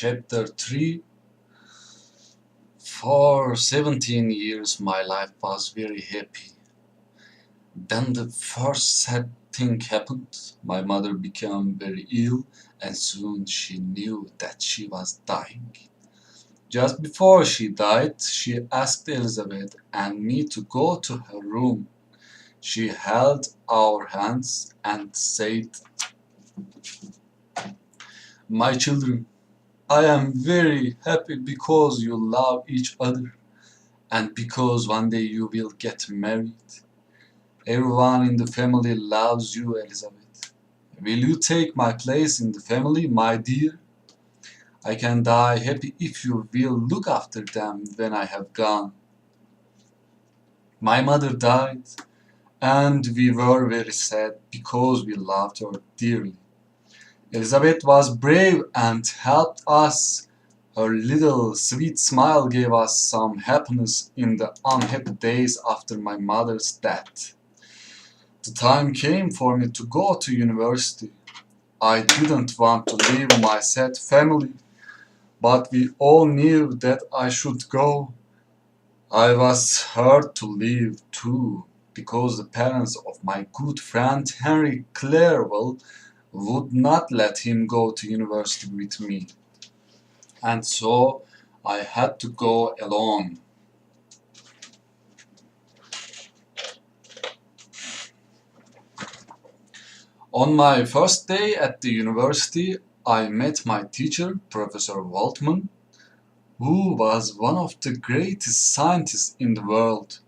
Chapter 3. For 17 years my life was very happy. Then the first sad thing happened. My mother became very ill and soon she knew that she was dying. Just before she died, she asked Elizabeth and me to go to her room. She held our hands and said, "My children, I am very happy because you love each other and because one day you will get married. Everyone in the family loves you, Elizabeth. Will you take my place in the family, my dear? I can die happy if you will look after them when I have gone." My mother died, and we were very sad because we loved her dearly. Elizabeth was brave and helped us. Her little sweet smile gave us some happiness in the unhappy days after my mother's death. The time came for me to go to university. I didn't want to leave my sad family, but we all knew that I should go. I was hurt to leave too, because the parents of my good friend Henry Clerval would not let him go to university with me, and so I had to go alone. On my first day at the university, I met my teacher, Professor Waltman, who was one of the greatest scientists in the world.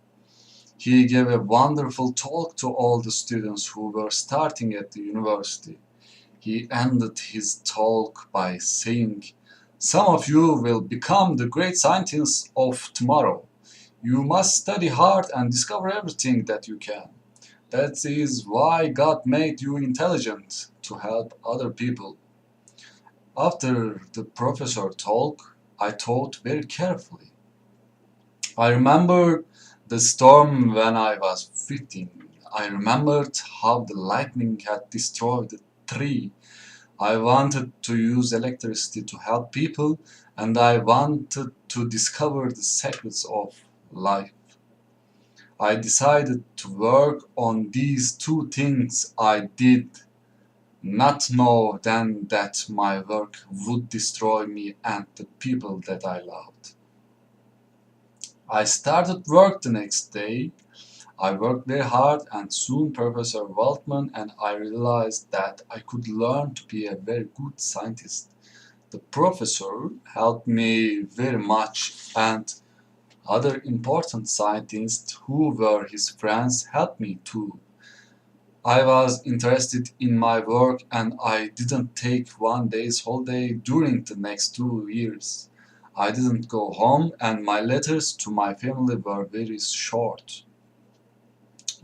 He gave a wonderful talk to all the students who were starting at the university. He ended his talk by saying, "Some of you will become the great scientists of tomorrow. You must study hard and discover everything that you can. That is why God made you intelligent, to help other people." After the professor talk, I thought very carefully. I remembered the storm when I was 15. I remembered how the lightning had destroyed the tree. I wanted to use electricity to help people, and I wanted to discover the secrets of life. I decided to work on these two things. I did not know then that my work would destroy me and the people that I loved. I started work the next day. I worked very hard, and soon Professor Waltman and I realized that I could learn to be a very good scientist. The professor helped me very much, and other important scientists who were his friends helped me too. I was interested in my work and I didn't take one day's holiday during the next 2 years. I didn't go home and my letters to my family were very short.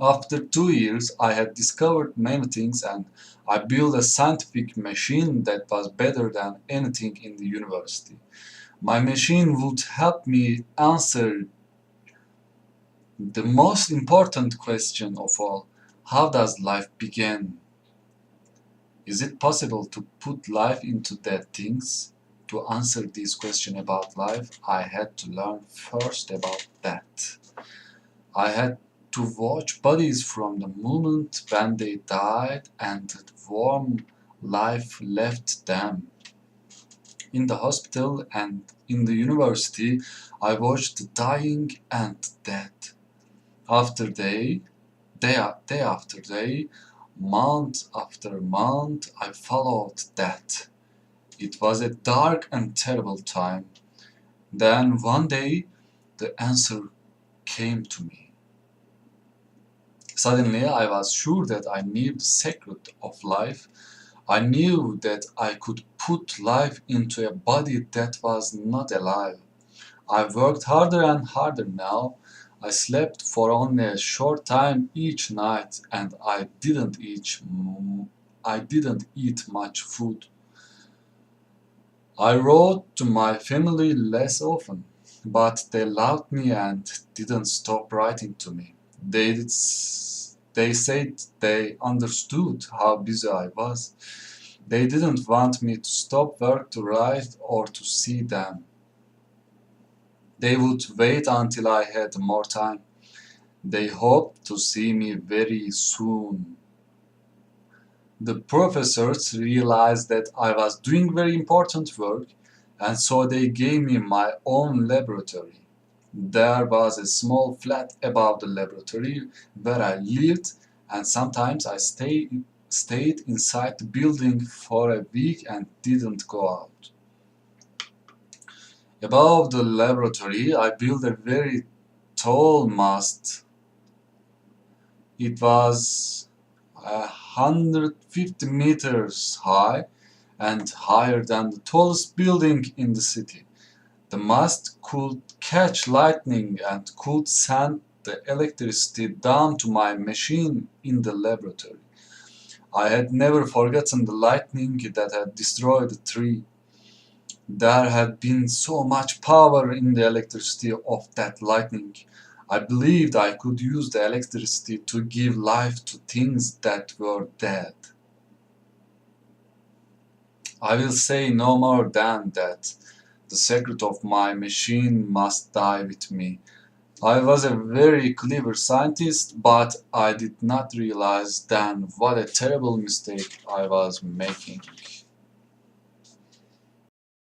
After 2 years, I had discovered many things and I built a scientific machine that was better than anything in the university. My machine would help me answer the most important question of all: how does life begin? Is it possible to put life into dead things? To answer this question about life, I had to learn first about that. I had to watch bodies from the moment when they died and the warm life left them. In the hospital and in the university, I watched the dying and death. After day after day, month after month, I followed that. It was a dark and terrible time. Then one day, the answer came to me. Suddenly, I was sure that I knew the secret of life. I knew that I could put life into a body that was not alive. I worked harder and harder now. I slept for only a short time each night and I didn't eat much food. I wrote to my family less often, but they loved me and didn't stop writing to me. They said they understood how busy I was. They didn't want me to stop work to write or to see them. They would wait until I had more time. They hoped to see me very soon. The professors realized that I was doing very important work, and so they gave me my own laboratory. There was a small flat above the laboratory where I lived, and sometimes I stayed inside the building for a week and didn't go out. Above the laboratory, I built a very tall mast. It was 150 meters high and higher than the tallest building in the city. The mast could catch lightning and could send the electricity down to my machine in the laboratory. I had never forgotten the lightning that had destroyed the tree. There had been so much power in the electricity of that lightning. I believed I could use the electricity to give life to things that were dead. I will say no more than that. The secret of my machine must die with me. I was a very clever scientist, but I did not realize then what a terrible mistake I was making.